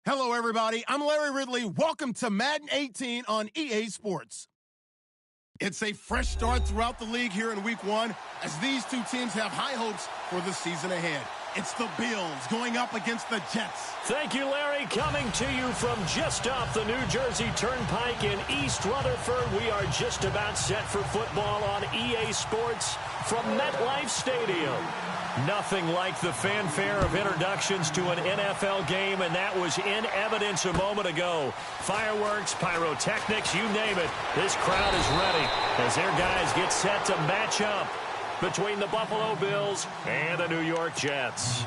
Hello, everybody. I'm Larry Ridley. Welcome to Madden 18 on EA Sports. It's a fresh start throughout the league here in Week 1 as these two teams have high hopes for the season ahead. It's the Bills going up against the Jets. Thank you, Larry. Coming to you from just off the New Jersey Turnpike in East Rutherford, we are just about set for football on EA Sports from MetLife Stadium. Nothing like the fanfare of introductions to an NFL game, and that was in evidence a moment ago. Fireworks, pyrotechnics, you name it. This crowd is ready as their guys get set to match up between the Buffalo Bills and the New York Jets.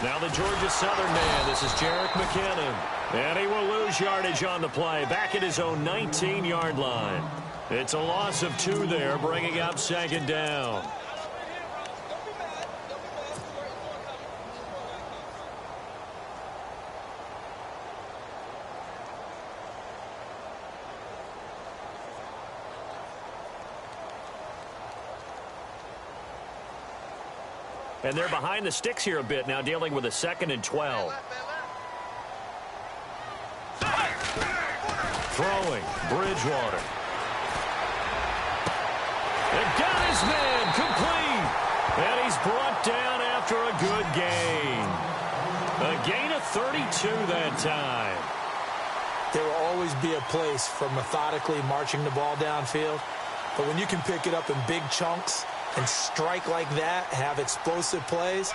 Now the Georgia Southern man, this is Jerick McKinnon. And he will lose yardage on the play, back at his own 19-yard line. It's a loss of 2 there, bringing up second down. And they're behind the sticks here a bit now, dealing with a 2nd and 12. Throwing, Bridgewater. And got his man, complete. And he's brought down after a good gain. A gain of 32 that time. There will always be a place for methodically marching the ball downfield. But when you can pick it up in big chunks and strike like that, have explosive plays,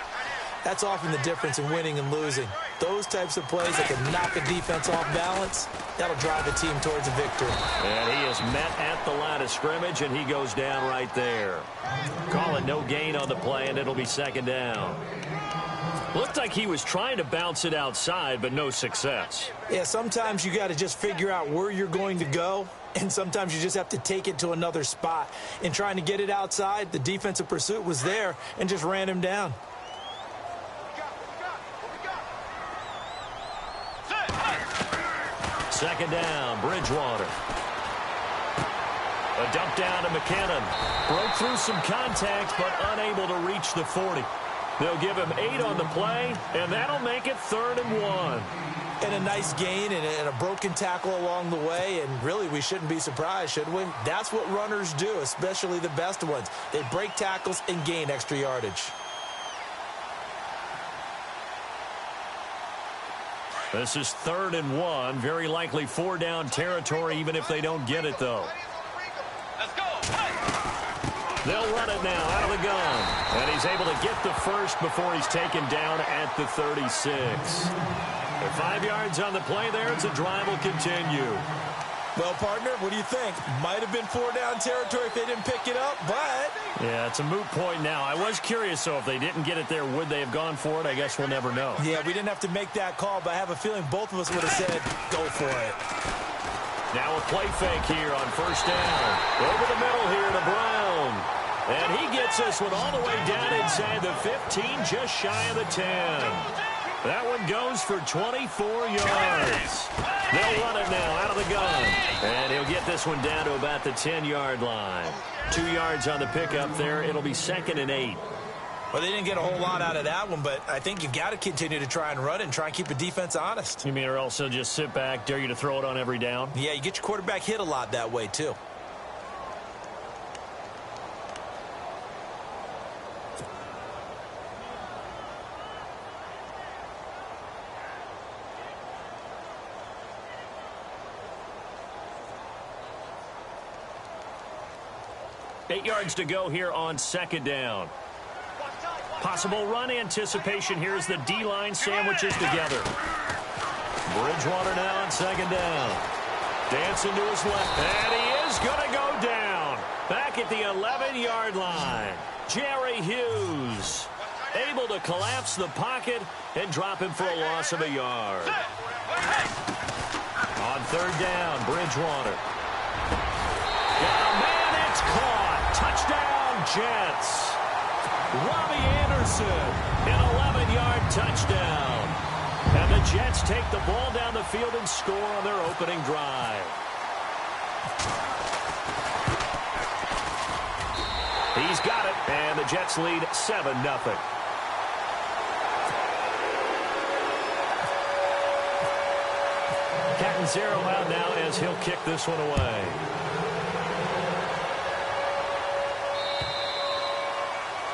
that's often the difference in winning and losing. Those types of plays that can knock a defense off balance, that'll drive a team towards a victory. And he is met at the line of scrimmage, and he goes down right there. Call it no gain on the play, and it'll be second down. Looked like he was trying to bounce it outside, but no success. Yeah, sometimes you got to just figure out where you're going to go, and sometimes you just have to take it to another spot. In trying to get it outside, the defensive pursuit was there and just ran him down. Second down, Bridgewater. A dump down to McKinnon. Broke through some contact, but unable to reach the 40. They'll give him 8 on the play, and that'll make it 3rd and 1. And a nice gain and a broken tackle along the way, and really we shouldn't be surprised, should we? That's what runners do, especially the best ones. They break tackles and gain extra yardage. This is 3rd and 1, very likely 4-down territory even if they don't get it, though. They'll run it now out of the gun. And he's able to get the first before he's taken down at the 36. With 5 yards on the play there, it's a drive will continue. Well, partner, what do you think? Might have been 4-down territory if they didn't pick it up, but... Yeah, it's a moot point now. I was curious, so if they didn't get it there, would they have gone for it? I guess we'll never know. Yeah, we didn't have to make that call, but I have a feeling both of us would have said, go for it. Now a play fake here on first down. Over the middle here to Brown. And he gets this one all the way down inside the 15, just shy of the 10. That one goes for 24 yards. They'll run it now out of the gun. And he'll get this one down to about the 10-yard line. 2 yards on the pickup there. It'll be 2nd and 8. Well, they didn't get a whole lot out of that one, but I think you've got to continue to try and run it and try and keep the defense honest. You mean or also just sit back, dare you to throw it on every down? Yeah, you get your quarterback hit a lot that way, too. Eight yards to go here on second down. Possible run anticipation here as the D-line sandwiches together. Bridgewater now on second down. Dancing to his left. And he is going to go down. Back at the 11-yard line. Jerry Hughes able to collapse the pocket and drop him for a loss of a yard. On third down, Bridgewater. Anderson, an 11-yard touchdown. And the Jets take the ball down the field and score on their opening drive. He's got it, and the Jets lead 7-0. Catanzaro out now as he'll kick this one away.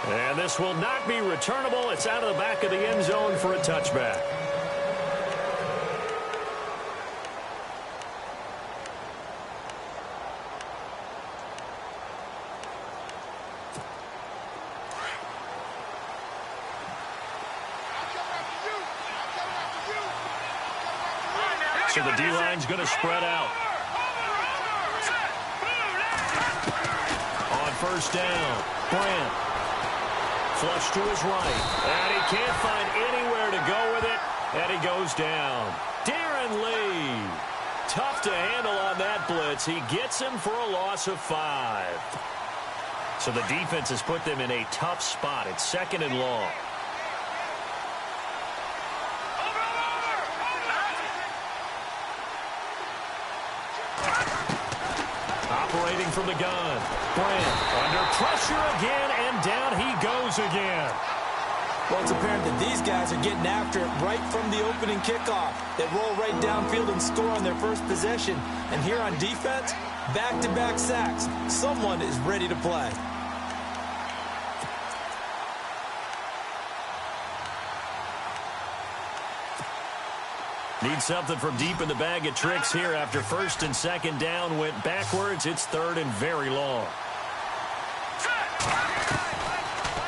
And this will not be returnable. It's out of the back of the end zone for a touchback. So the D-line's going to spread out. On first down, Brandt. Flush to his right. And he can't find anywhere to go with it. And he goes down. Darren Lee. Tough to handle on that blitz. He gets him for a loss of 5. So the defense has put them in a tough spot. It's 2nd and long. Operating from the gun. Brandt under pressure again, and down he goes again. Well, it's apparent that these guys are getting after it right from the opening kickoff. They roll right downfield and score on their first possession. And here on defense, back-to-back sacks. Someone is ready to play. Need something from deep in the bag of tricks here after 1st and 2nd down went backwards. It's 3rd and very long.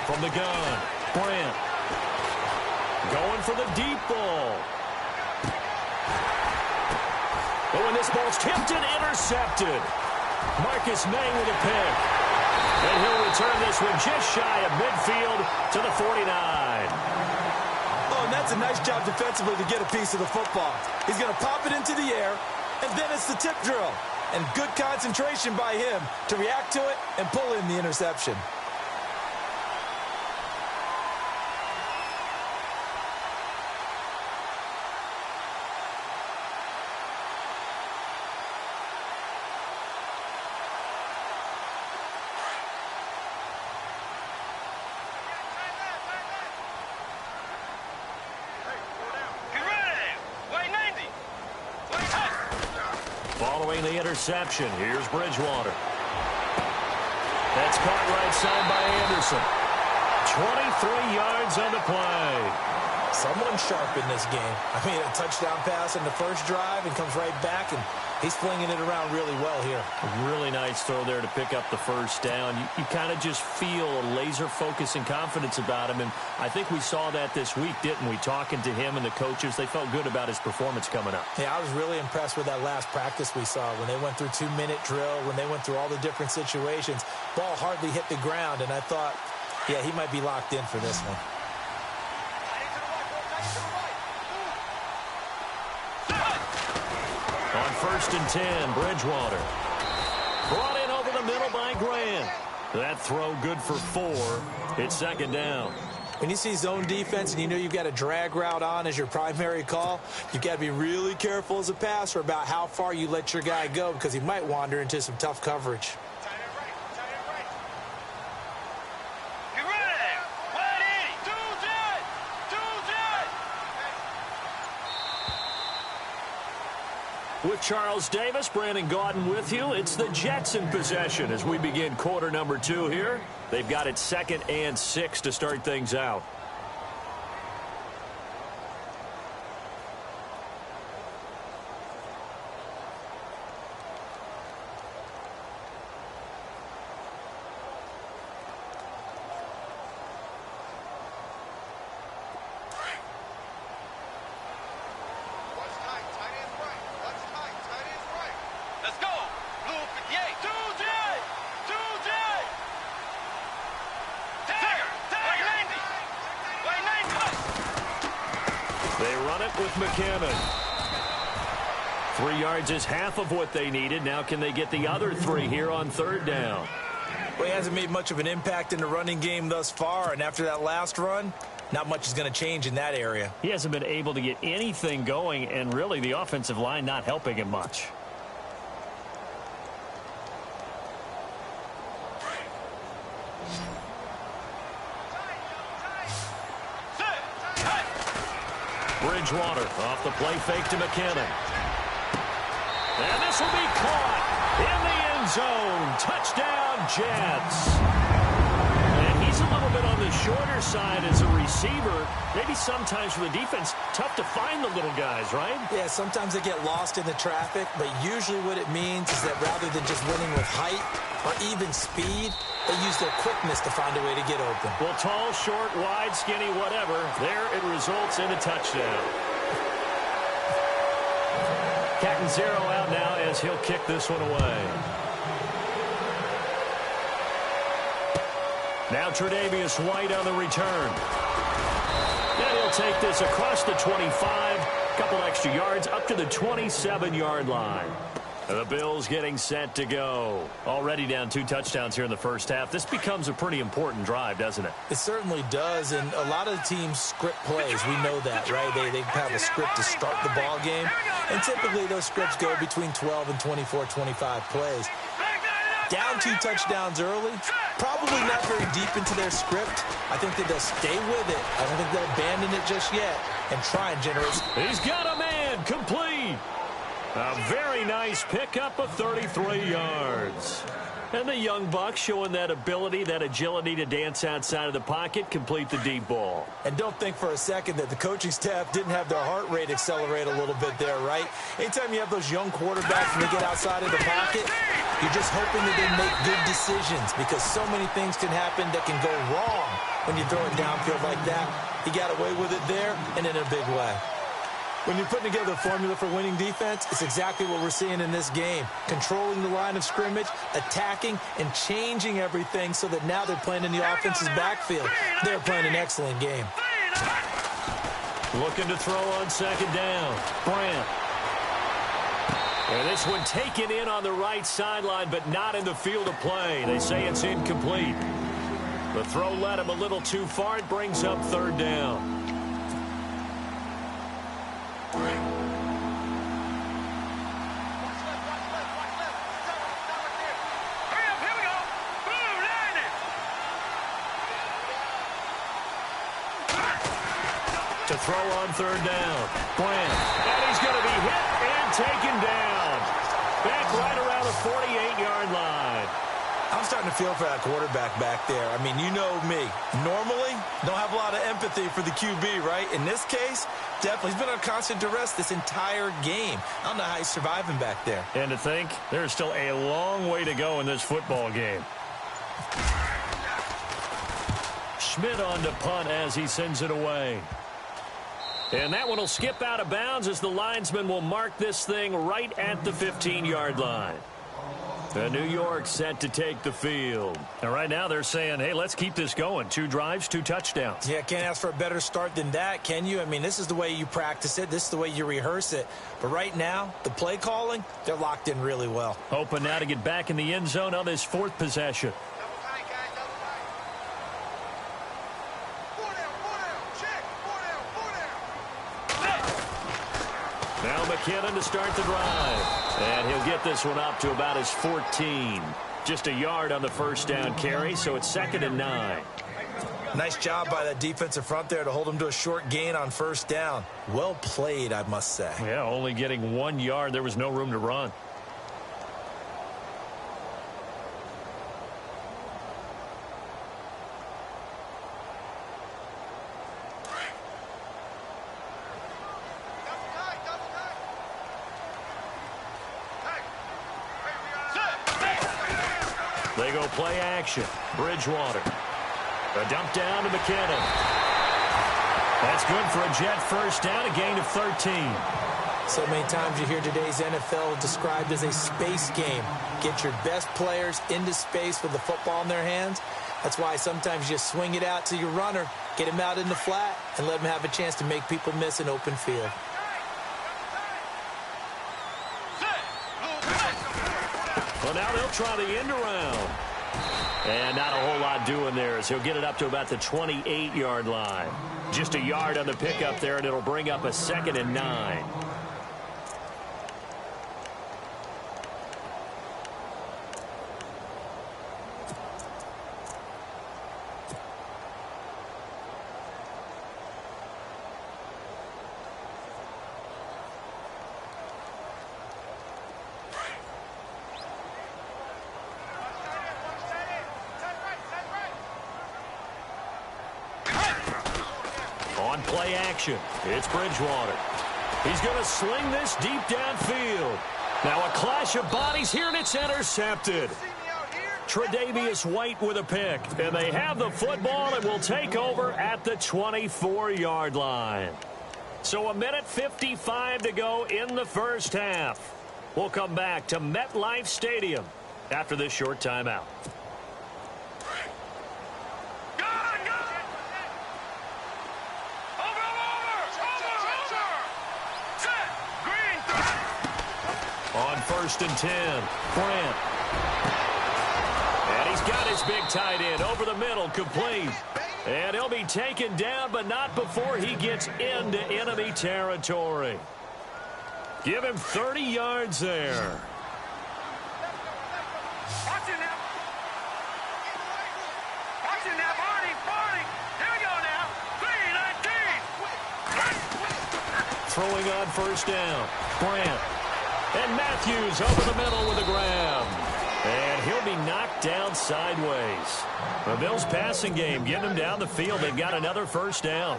From the gun, Brandt. Going for the deep ball. But when this ball's tipped and intercepted, Marcus May with a pick. And he'll return this one just shy of midfield to the 49. Oh, and that's a nice job defensively to get a piece of the football. He's going to pop it into the air, and then it's the tip drill. And good concentration by him to react to it and pull in the interception. Following the interception, here's Bridgewater. That's caught right side by Anderson. 23 yards on the play. Someone sharp in this game. I mean, a touchdown pass in the first drive and comes right back, and he's flinging it around really well here. A really nice throw there to pick up the first down. You kind of just feel a laser focus and confidence about him, and I think we saw that this week, didn't we? Talking to him and the coaches, they felt good about his performance coming up. Yeah, I was really impressed with that last practice we saw when they went through 2-minute drill, when they went through all the different situations. Ball hardly hit the ground, and I thought, yeah, he might be locked in for this one. On 1st and 10, Bridgewater. Brought in over the middle by Grant. That throw good for 4. It's 2nd down. When you see zone defense and you know you've got a drag route on as your primary call, you've got to be really careful as a passer about how far you let your guy go because he might wander into some tough coverage. With Charles Davis, Brandon Gaudin with you. It's the Jets in possession as we begin quarter number 2 here. They've got it 2nd and 6 to start things out. They run it with McKinnon. 3 yards is half of what they needed. Now can they get the other 3 here on 3rd down? Well, he hasn't made much of an impact in the running game thus far, and after that last run, not much is going to change in that area. He hasn't been able to get anything going, and really the offensive line not helping him much. Bridgewater off the play fake to McKinnon. And this will be caught in the end zone. Touchdown, Jets. And he's a little bit on the shorter side as a receiver. Maybe sometimes for the defense, tough to find the little guys, right? Yeah, sometimes they get lost in the traffic, but usually what it means is that rather than just winning with height or even speed, they use their quickness to find a way to get open. Well, tall, short, wide, skinny, whatever. There it results in a touchdown. Cat and zero out now as he'll kick this one away. Now Tre'Davious White on the return. And he'll take this across the 25. Couple extra yards up to the 27-yard line. The Bills getting set to go. Already down 2 touchdowns here in the first half. This becomes a pretty important drive, doesn't it? It certainly does, and a lot of the teams script plays. We know that, right? They have a script to start the ball game, and typically those scripts go between 12 and 24, 25 plays. Down 2 touchdowns early, probably not very deep into their script. I think that they'll stay with it. I don't think they'll abandon it just yet and try and generate. He's got a man, complete. A very nice pickup of 33 yards. And the young buck showing that ability, that agility to dance outside of the pocket, complete the deep ball. And don't think for a second that the coaching staff didn't have their heart rate accelerate a little bit there, right? Anytime you have those young quarterbacks and they get outside of the pocket, you're just hoping that they make good decisions because so many things can happen that can go wrong when you throw it downfield like that. He got away with it there and in a big way. When you're putting together a formula for winning defense, it's exactly what we're seeing in this game. Controlling the line of scrimmage, attacking, and changing everything so that now they're playing in the offense's backfield. They're playing an excellent game. Looking to throw on second down. Brandt. And this one taken in on the right sideline, but not in the field of play. They say it's incomplete. The throw led him a little too far. It brings up third down. To throw on third down. Brandt. And he's going to be hit and taken down. Back right around the 48-yard line. I'm starting to feel for that quarterback back there. I mean, you know me. Normally, don't have a lot of empathy for the QB, right? In this case, definitely. He's been on constant duress this entire game. I don't know how he's surviving back there. And to think, there's still a long way to go in this football game. Schmidt on to punt as he sends it away. And that one will skip out of bounds as the linesman will mark this thing right at the 15-yard line. The New York set to take the field. And right now they're saying, hey, let's keep this going. 2 drives, 2 touchdowns. Yeah, can't ask for a better start than that, can you? I mean, this is the way you practice it. This is the way you rehearse it. But right now, the play calling, they're locked in really well. Hoping now to get back in the end zone on this 4th possession. Now McKinnon to start the drive. And he'll get this one up to about his 14. Just a yard on the first down carry, so it's 2nd and 9. Nice job by that defensive front there to hold him to a short gain on first down. Well played, I must say. Yeah, only getting 1 yard. There was no room to run. They go play action. Bridgewater. A dump down to McKinnon. That's good for a Jet first down, a gain of 13. So many times you hear today's NFL described as a space game. Get your best players into space with the football in their hands. That's why sometimes you swing it out to your runner, get him out in the flat, and let him have a chance to make people miss an open field. Well, now they'll try the end around. And not a whole lot doing there as he'll get it up to about the 28-yard line. Just a yard on the pickup there, and it'll bring up a 2nd and 9. On play action, it's Bridgewater. He's going to sling this deep downfield. Now a clash of bodies here, and it's intercepted. Tre'Davious White with a pick, and they have the football and will take over at the 24-yard line. So 1:55 to go in the first half. We'll come back to MetLife Stadium after this short timeout. On 1st and 10, Grant. And he's got his big tight end over the middle, complete. And he'll be taken down, but not before he gets into enemy territory. Give him 30 yards there. Watching now, Barney. Here we go now. 3-19. Throwing on 1st down, Grant. And Matthews over the middle with a grab. And he'll be knocked down sideways. The Bills' passing game getting them down the field. They've got another 1st down.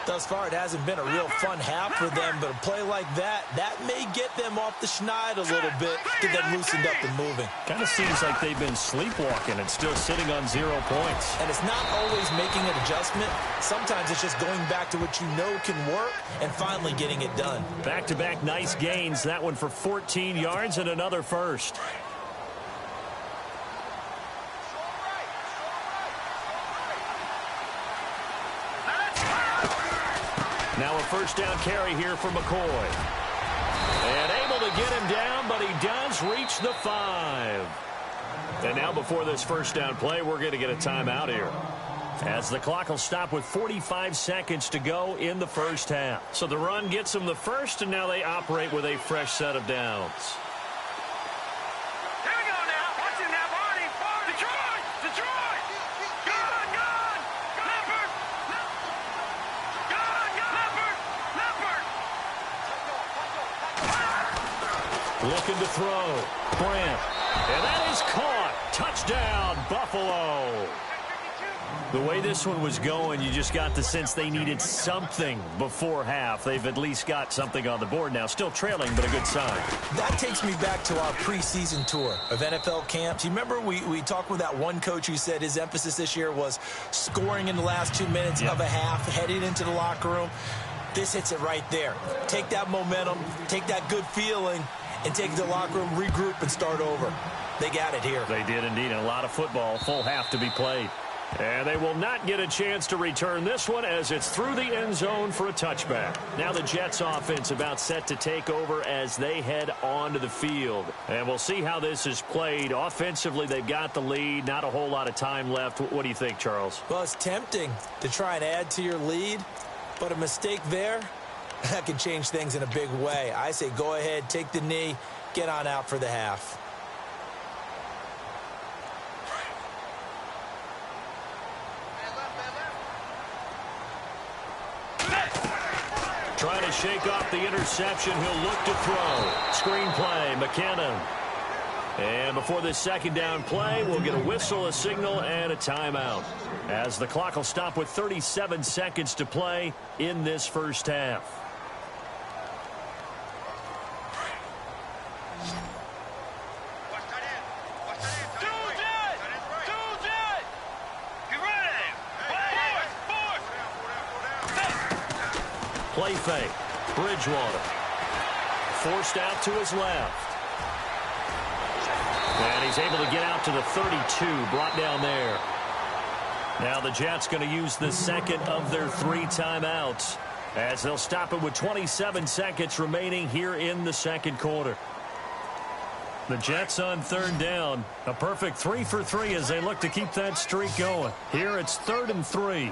Thus far, it hasn't been a real fun half for them, but a play like that may get them off the schneid a little bit, get them loosened up and moving. Kind of seems like they've been sleepwalking and still sitting on 0 points. And it's not always making an adjustment. Sometimes it's just going back to what you know can work and finally getting it done. Back-to-back nice gains. That one for 14 yards and another 1st. Now a 1st down carry here for McCoy. And able to get him down, but he does reach the 5. And now before this 1st down play, we're going to get a timeout here, as the clock will stop with 45 seconds to go in the first half. So the run gets them the 1st, and now they operate with a fresh set of downs. Here we go now. Watch it now, Barney. Detroit. Gone. Leopard. Looking to throw. Grant. And that is caught. Touchdown, Buffalo. The way this one was going, you just got the sense they needed something before half. They've at least got something on the board now. Still trailing, but a good sign. That takes me back to our preseason tour of NFL camps. You remember we talked with that one coach who said his emphasis this year was scoring in the last 2 minutes of a half, heading into the locker room. This hits it right there. Take that momentum, take that good feeling, and take the locker room, regroup, and start over. They got it here. They did indeed. A lot of football, full half to be played. And they will not get a chance to return this one as it's through the end zone for a touchback. Now the Jets offense about set to take over as they head onto the field. And we'll see how this is played. Offensively, they've got the lead. Not a whole lot of time left. What do you think, Charles? Well, it's tempting to try and add to your lead, but a mistake there, that can change things in a big way. I say go ahead, take the knee, get on out for the half. Trying to shake off the interception. He'll look to throw. Screen play, McKinnon. And before this 2nd down play, we'll get a whistle, a signal, and a timeout, as the clock will stop with 37 seconds to play in this first half. Play fake. Bridgewater. Forced out to his left. And he's able to get out to the 32. Brought down there. Now the Jets going to use the 2nd of their 3 timeouts, as they'll stop it with 27 seconds remaining here in the 2nd quarter. The Jets on third down. A perfect 3 for 3 as they look to keep that streak going. Here it's 3rd and 3.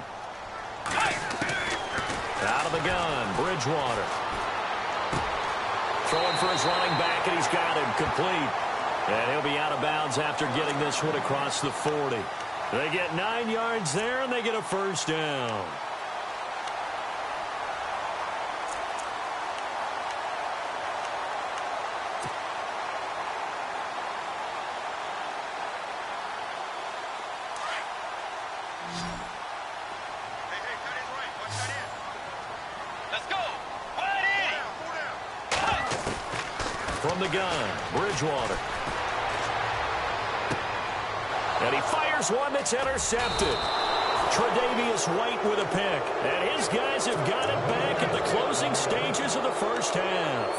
Out of the gun, Bridgewater. Throwing for his running back, and he's got him complete. And he'll be out of bounds after getting this one across the 40. They get 9 yards there, and they get a first down. From the gun, Bridgewater. And he fires one that's intercepted. Tre'Davious White with a pick. And his guys have got it back at the closing stages of the first half.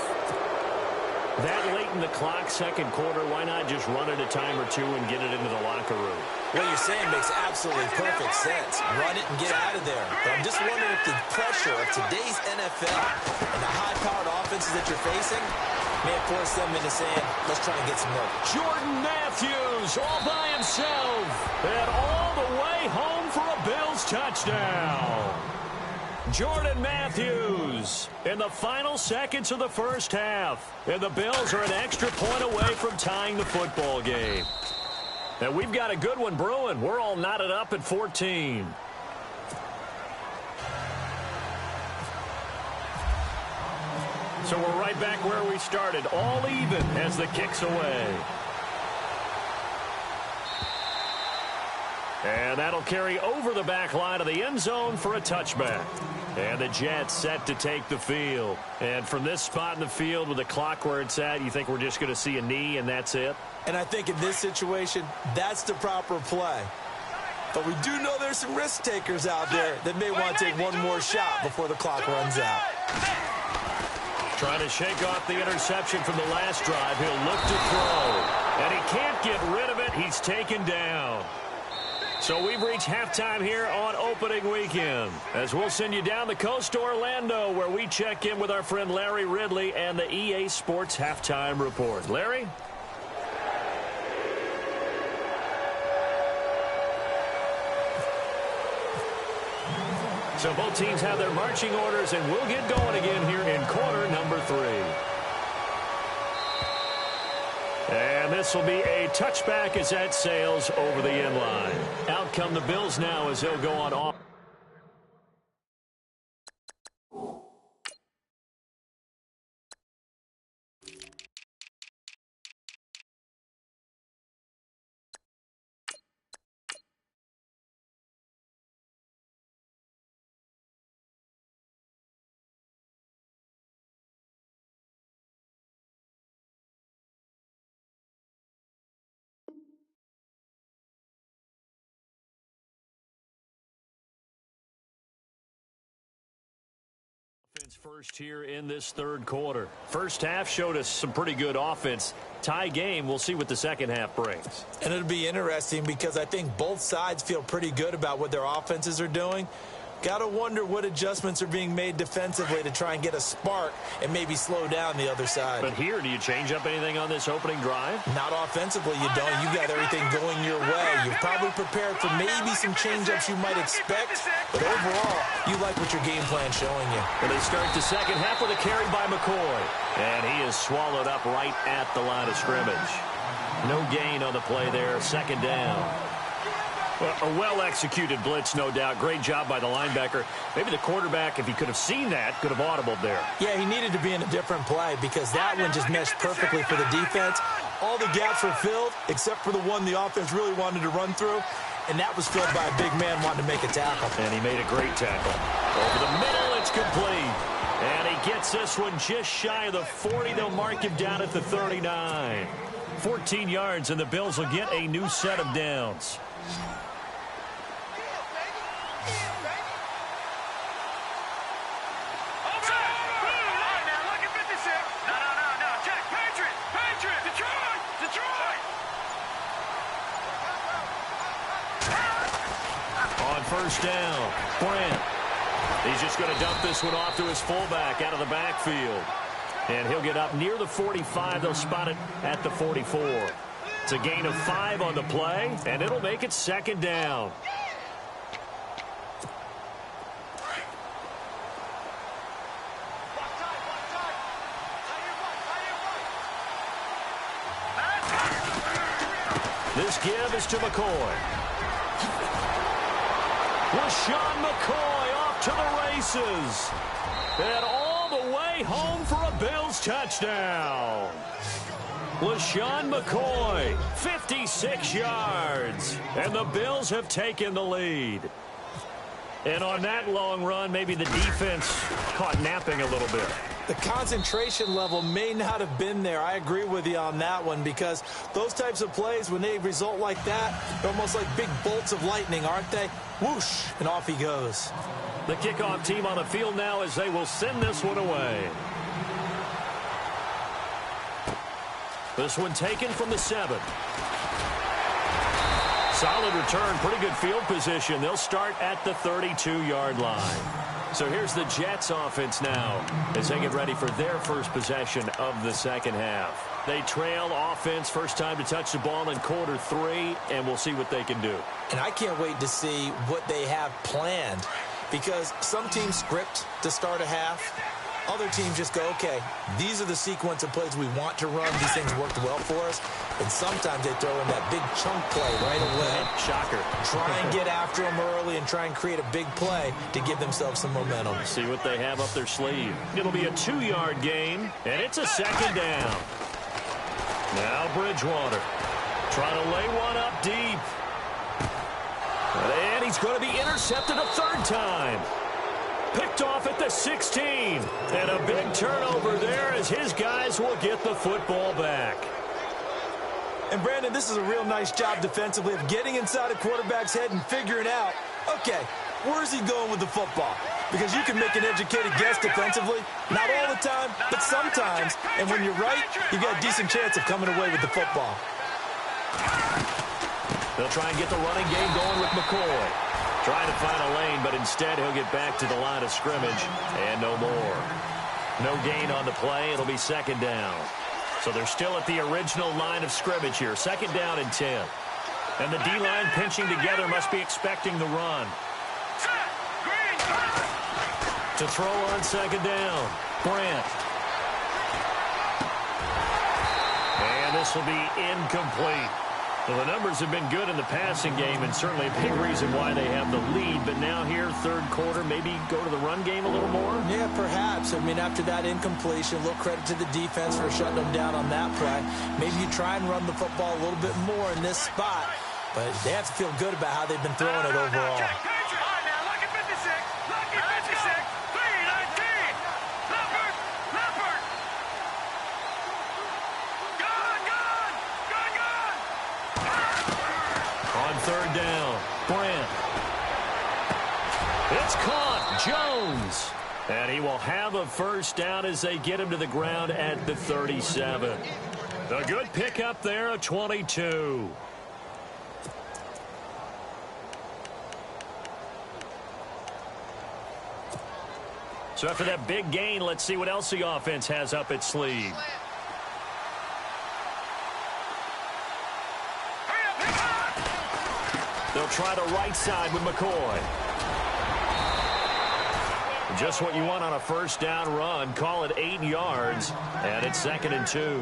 That late in the clock, second quarter, why not just run it a time or two and get it into the locker room? What you're saying makes absolutely perfect sense. Run it and get out of there. But I'm just wondering if the pressure of today's NFL and the high-powered offenses that you're facing may force them into saying, let's try and get some work. Jordan Matthews all by himself and all the way home for a Bills touchdown. Jordan Matthews in the final seconds of the first half. And the Bills are an extra point away from tying the football game. And we've got a good one brewing. We're all knotted up at 14. So we're right back where we started, all even as the kick's away. And that'll carry over the back line of the end zone for a touchback. And the Jets set to take the field. And from this spot in the field with the clock where it's at, you think we're just going to see a knee and that's it? And I think in this situation, that's the proper play. But we do know there's some risk takers out there that may want to take one more shot before the clock runs out. Trying to shake off the interception from the last drive. He'll look to throw. And he can't get rid of it. He's taken down. So we've reached halftime here on opening weekend, as we'll send you down the coast to Orlando, where we check in with our friend Larry Ridley and the EA Sports Halftime Report. Larry? So both teams have their marching orders, and we'll get going again here in quarter number 3. And this will be a touchback as that sails over the end line. Out come the Bills now as they'll go on off. First here in this third quarter. First half showed us some pretty good offense. Tie game. We'll see what the second half brings. And it'll be interesting because I think both sides feel pretty good about what their offenses are doing. Got to wonder what adjustments are being made defensively to try and get a spark and maybe slow down the other side. But here, do you change up anything on this opening drive? Not offensively, you don't. You got everything going your way. You've probably prepared for maybe some change-ups you might expect, but overall, you like what your game plan's showing you. And they start the second half with a carry by McCoy. And he is swallowed up right at the line of scrimmage. No gain on the play there, second down. Well, a well-executed blitz, no doubt. Great job by the linebacker. Maybe the quarterback, if he could have seen that, could have audibled there. Yeah, he needed to be in a different play because that one just meshed perfectly for the defense. All the gaps were filled except for the one the offense really wanted to run through, and that was filled by a big man wanting to make a tackle. And he made a great tackle. Over the middle, it's complete. And he gets this one just shy of the 40. They'll mark him down at the 39. 14 yards, and the Bills will get a new set of downs. First down, Brent. He's just going to dump this one off to his fullback out of the backfield. And he'll get up near the 45. They'll spot it at the 44. It's a gain of 5 on the play, and it'll make it second down. This give is to McCoy. LaShawn McCoy off to the races. And all the way home for a Bills touchdown. LaShawn McCoy, 56 yards. And the Bills have taken the lead. And on that long run, maybe the defense caught napping a little bit. The concentration level may not have been there. I agree with you on that one, because those types of plays, when they result like that, they're almost like big bolts of lightning, aren't they? Whoosh, and off he goes. The kickoff team on the field now as they will send this one away. This one taken from the 7. Solid return, pretty good field position. They'll start at the 32-yard line. So here's the Jets offense now as they get ready for their first possession of the second half. They trail offense, first time to touch the ball in quarter 3, and we'll see what they can do. And I can't wait to see what they have planned, because some teams script to start a half. Other teams just go, okay, these are the sequence of plays we want to run. These things worked well for us. And sometimes they throw in that big chunk play right away. Shocker. Try and get after them early and try and create a big play to give themselves some momentum. See what they have up their sleeve. It'll be a 2-yard gain, and it's a second down. Now Bridgewater trying to lay one up deep. And he's going to be intercepted a third time. Picked off at the 16. And a big turnover there as his guys will get the football back. And, Brandon, this is a real nice job defensively of getting inside a quarterback's head and figuring out, okay, where's he going with the football? Because you can make an educated guess defensively. Not all the time, but sometimes. And when you're right, you've got a decent chance of coming away with the football. They'll try and get the running game going with McCoy. Trying to find a lane, but instead he'll get back to the line of scrimmage. And no more. No gain on the play. It'll be second down. So they're still at the original line of scrimmage here. Second down and 10. And the D-line pinching together must be expecting the run. To throw on second down, Brant. And this will be incomplete. Well, the numbers have been good in the passing game, and certainly a big reason why they have the lead. But now here, third quarter, maybe go to the run game a little more? Yeah, perhaps. I mean, after that incompletion, a little credit to the defense for shutting them down on that play. Maybe you try and run the football a little bit more in this spot. But they have to feel good about how they've been throwing it overall. Third down, Brant. It's caught, Jones. And he will have a first down as they get him to the ground at the 37. A good pickup there, a 22. So after that big gain, let's see what else the offense has up its sleeve. They'll try the right side with McCoy. Just what you want on a first down run. Call it 8 yards, and it's second and 2.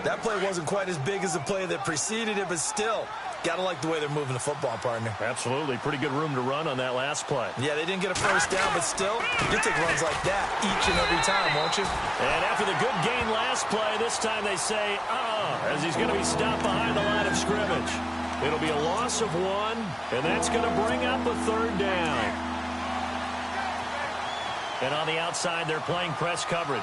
That play wasn't quite as big as the play that preceded it, but still, got to like the way they're moving the football, partner. Absolutely. Pretty good room to run on that last play. Yeah, they didn't get a first down, but still, you take runs like that each and every time, won't you? And after the good gain last play, this time they say, as he's going to be stopped behind the line of scrimmage. It'll be a loss of 1, and that's going to bring up a third down. And on the outside, they're playing press coverage.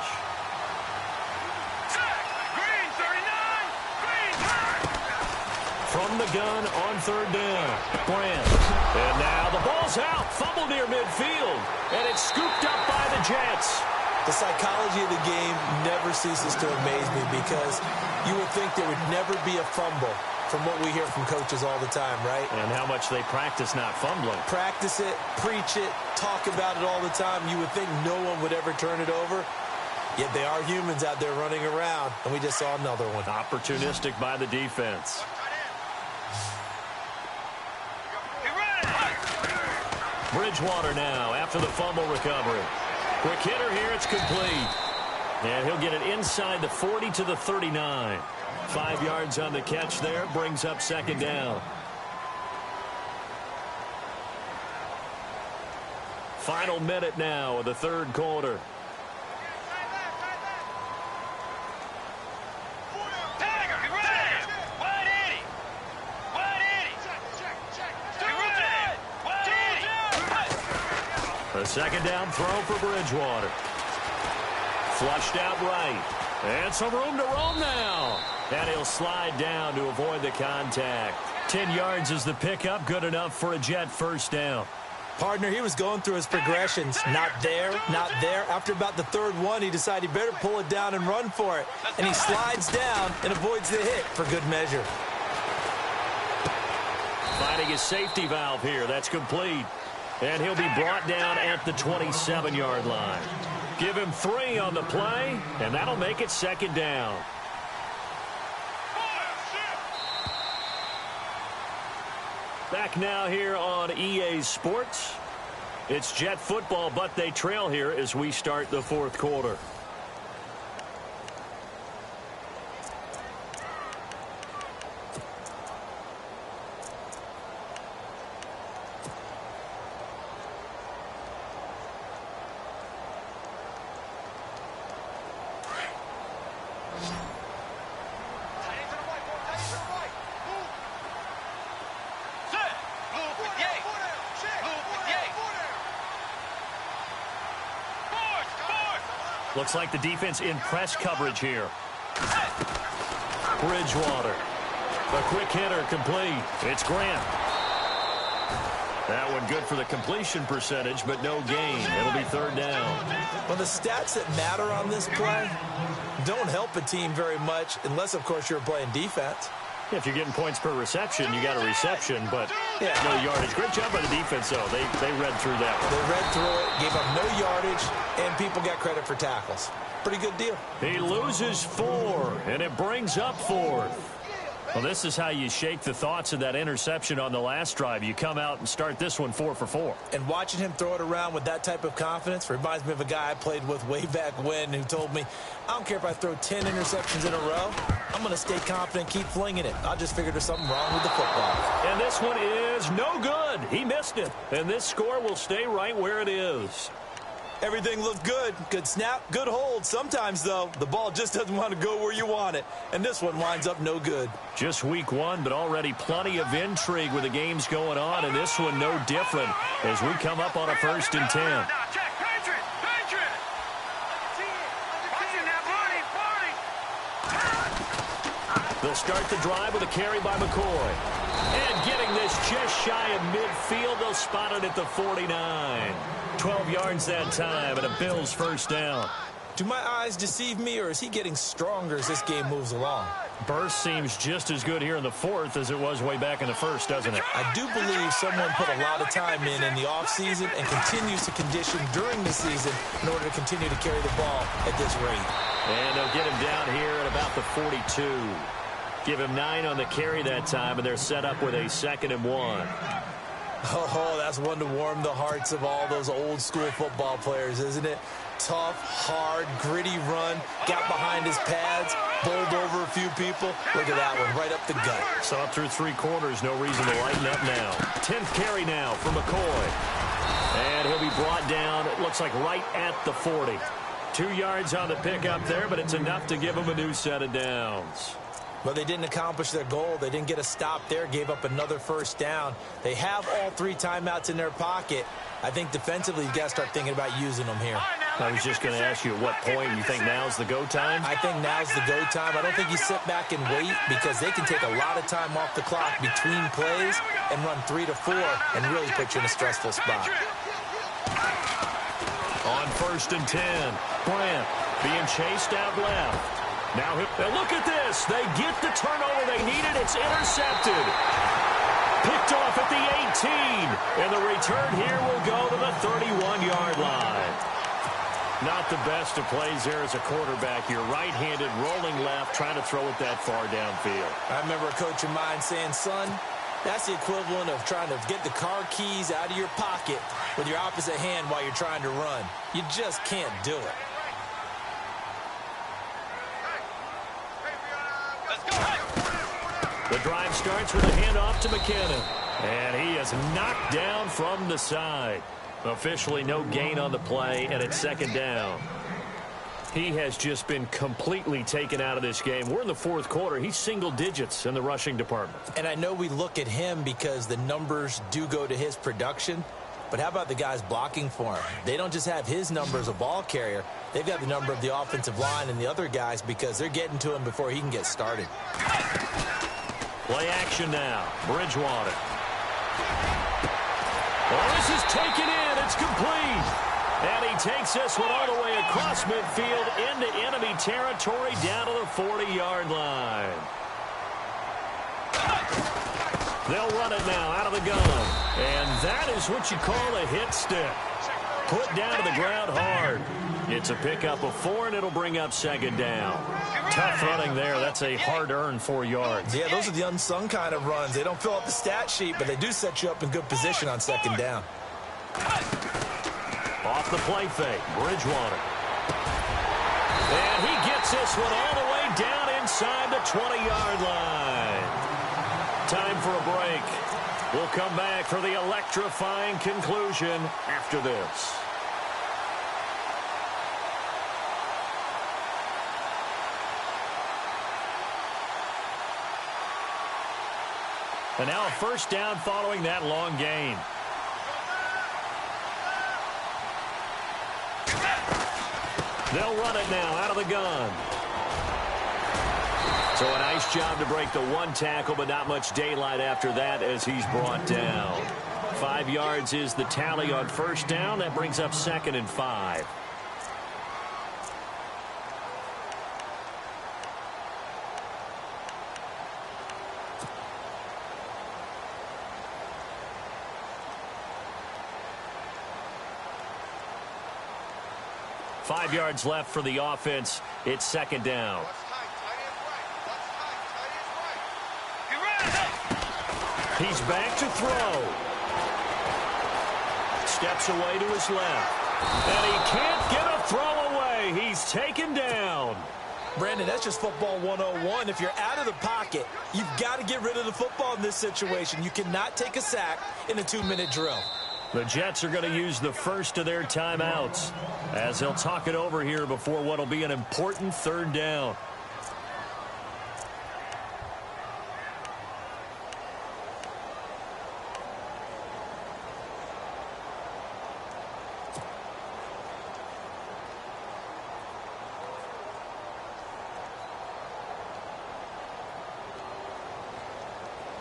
From the gun on third down, Brant. And now the ball's out. Fumble near midfield. And it's scooped up by the Jets. The psychology of the game never ceases to amaze me, because you would think there would never be a fumble from what we hear from coaches all the time, right? And how much they practice not fumbling. Practice it, preach it, talk about it all the time. You would think no one would ever turn it over. Yet they are humans out there running around, and we just saw another one. Opportunistic by the defense. Bridgewater now after the fumble recovery. Quick hitter here, it's complete. And he'll get it inside the 40 to the 39. 5 yards on the catch there, brings up second down. Final minute now of the third quarter. A second down throw for Bridgewater. Flushed out right. And some room to roam now. And he'll slide down to avoid the contact. 10 yards is the pickup. Good enough for a Jet first down. Partner, he was going through his progressions. Not there, not there. After about the third one, he decided he better pull it down and run for it. And he slides down and avoids the hit for good measure. Finding his safety valve here. That's complete. And he'll be brought down at the 27-yard line. Give him 3 on the play, and that'll make it second down. Back now here on EA Sports. It's Jet football, but they trail here as we start the fourth quarter. Looks like the defense in press coverage here. Bridgewater. A quick hitter complete. It's Grant. That one good for the completion percentage, but no gain. It'll be third down. Well, the stats that matter on this play don't help a team very much unless, of course, you're playing defense. If you're getting points per reception, you got a reception, but no yardage. Great job by the defense, though. They read through that one. They read through it, gave up no yardage, and people got credit for tackles. Pretty good deal. He loses 4, and it brings up 4th. Well, this is how you shake the thoughts of that interception on the last drive. You come out and start this one 4 for 4. And watching him throw it around with that type of confidence reminds me of a guy I played with way back when who told me, I don't care if I throw 10 interceptions in a row. I'm going to stay confident, keep flinging it. I just figured there's something wrong with the football. And this one is no good. He missed it. And this score will stay right where it is. Everything looked good. Good snap, good hold. Sometimes, though, the ball just doesn't want to go where you want it. And this one winds up no good. Just week 1, but already plenty of intrigue with the games going on. And this one no different as we come up on a 1st and 10. They'll start the drive with a carry by McCoy. And getting this just shy of midfield, they'll spot it at the 49. 12 yards that time, and a Bills first down. Do my eyes deceive me, or is he getting stronger as this game moves along? Burst seems just as good here in the 4th as it was way back in the 1st, doesn't it? I do believe someone put a lot of time in the offseason and continues to condition during the season in order to continue to carry the ball at this rate. And they'll get him down here at about the 42. Give him 9 on the carry that time, and they're set up with a 2nd and 1. Oh, that's one to warm the hearts of all those old school football players, isn't it? Tough, hard, gritty run, got behind his pads, bowled over a few people. Look at that one, right up the gut. So up through 3 quarters, no reason to lighten up now. 10th carry now for McCoy. And he'll be brought down, it looks like right at the 40. 2 yards on the pickup there, but it's enough to give him a new set of downs. But they didn't accomplish their goal. They didn't get a stop there, gave up another first down. They have all 3 timeouts in their pocket. I think defensively, you got to start thinking about using them here. I was just going to ask you at what point you think now's the go time? I think now's the go time. I don't think you sit back and wait because they can take a lot of time off the clock between plays and run 3 to 4 and really put you in a stressful spot. On 1st and 10, Grant being chased out left. Now look at this. They get the turnover they needed. It's intercepted. Picked off at the 18. And the return here will go to the 31-yard line. Not the best of plays there as a quarterback. You're right-handed, rolling left, trying to throw it that far downfield. I remember a coach of mine saying, son, that's the equivalent of trying to get the car keys out of your pocket with your opposite hand while you're trying to run. You just can't do it. The drive starts with a handoff to McKinnon. And he is knocked down from the side. Officially no gain on the play, and it's second down. He has just been completely taken out of this game. We're in the fourth quarter. He's single digits in the rushing department. And I know we look at him because the numbers do go to his production. But how about the guys blocking for him? They don't just have his number as a ball carrier. They've got the number of the offensive line and the other guys because they're getting to him before he can get started. Play action now. Bridgewater. Well, this is taken in. It's complete. And he takes this one all the way across midfield into enemy territory down to the 40-yard line. They'll run it now out of the gun. And that is what you call a hit stick. Put down to the ground hard. It's a pickup of 4, and it'll bring up second down. Tough running there. That's a hard-earned 4 yards. Yeah, those are the unsung kind of runs. They don't fill up the stat sheet, but they do set you up in good position on second down. Off the play fake, Bridgewater. And he gets this one all the way down inside the 20-yard line. Time for a break. We'll come back for the electrifying conclusion after this. And now a first down following that long gain. They'll run it now out of the gun. So a nice job to break the one tackle, but not much daylight after that as he's brought down. 5 yards is the tally on first down. That brings up 2nd and 5. Five yards left for the offense. It's second down. He's back to throw. Steps away to his left. And he can't get a throw away. He's taken down. Brandon, that's just football 101. If you're out of the pocket, you've got to get rid of the football in this situation. You cannot take a sack in a 2-minute drill. The Jets are going to use the first of their timeouts as they'll talk it over here before what will be an important third down.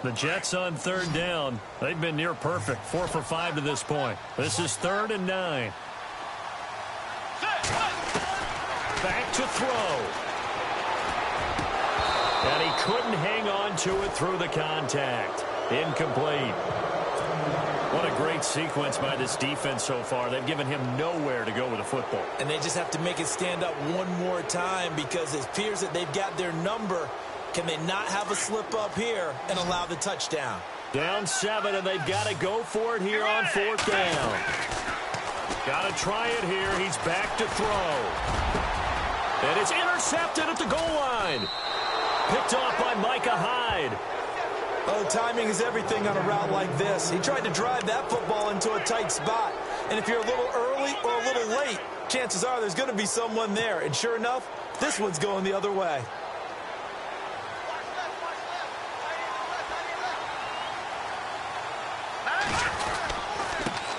The Jets on third down. They've been near perfect. 4 for 5 to this point. This is 3rd and 9. Back to throw. And he couldn't hang on to it through the contact. Incomplete. What a great sequence by this defense so far. They've given him nowhere to go with the football. And they just have to make it stand up one more time because it appears that they've got their number. Can they not have a slip up here and allow the touchdown? Down 7, and they've got to go for it here on 4th down. Got to try it here. He's back to throw. And it's intercepted at the goal line. Picked off by Micah Hyde. Oh, timing is everything on a route like this. He tried to drive that football into a tight spot. And if you're a little early or a little late, chances are there's going to be someone there. And sure enough, this one's going the other way.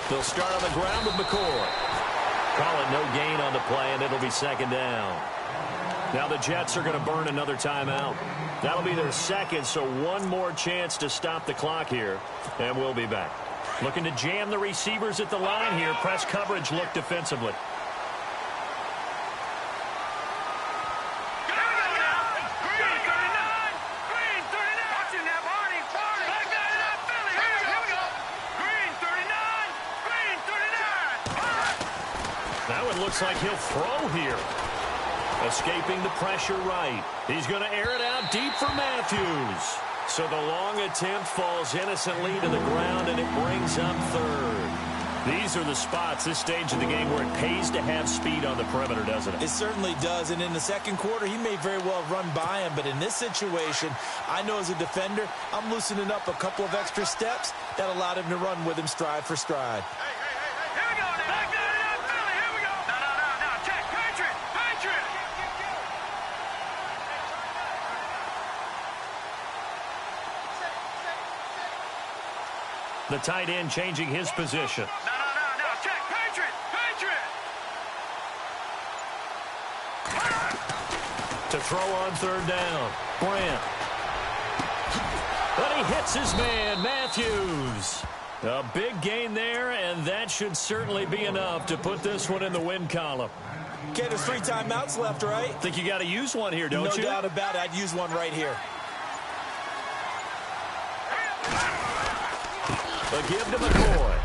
They'll start on the ground with McCoy. Call it no gain on the play, and it'll be second down. Now the Jets are going to burn another timeout. That'll be their second, so one more chance to stop the clock here, and we'll be back. Looking to jam the receivers at the line here. Press coverage look defensively. looks like he'll throw here. Escaping the pressure right. He's going to air it out deep for Matthews. So the long attempt falls innocently to the ground, and it brings up third. These are the spots, this stage of the game, where it pays to have speed on the perimeter, doesn't it? It certainly does, and in the second quarter, he may very well run by him, but in this situation, I know as a defender, I'm loosening up a couple of extra steps that allowed him to run with him stride for stride. Here we go now. Back down in that Philly. Here we go. No. Check. Patriot. The tight end changing his position. No. Check. Patriot. To throw on third down. Brandt. But he hits his man, Matthews. A big gain there, and that should certainly be enough to put this one in the win column. Okay, there's 3 timeouts left, right? Think you got to use one here, don't you? No doubt about it. I'd use one right here. But give to McCoy.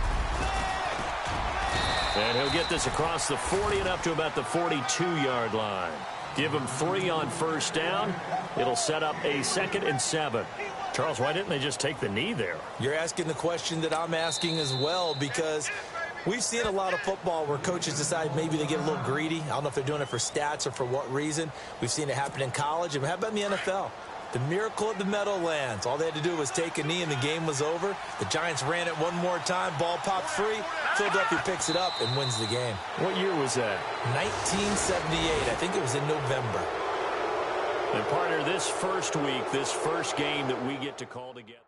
And he'll get this across the 40 and up to about the 42-yard line. Give him 3 on first down. It'll set up a 2nd and 7. Charles, why didn't they just take the knee there? You're asking the question that I'm asking as well, because we've seen a lot of football where coaches decide maybe they get a little greedy. I don't know if they're doing it for stats or for what reason. We've seen it happen in college. And how about in the NFL? The miracle of the Meadowlands. All they had to do was take a knee and the game was over. The Giants ran it one more time. Ball popped free. Philadelphia picks it up and wins the game. What year was that? 1978. I think it was in November. And partner, this first week, this first game that we get to call together.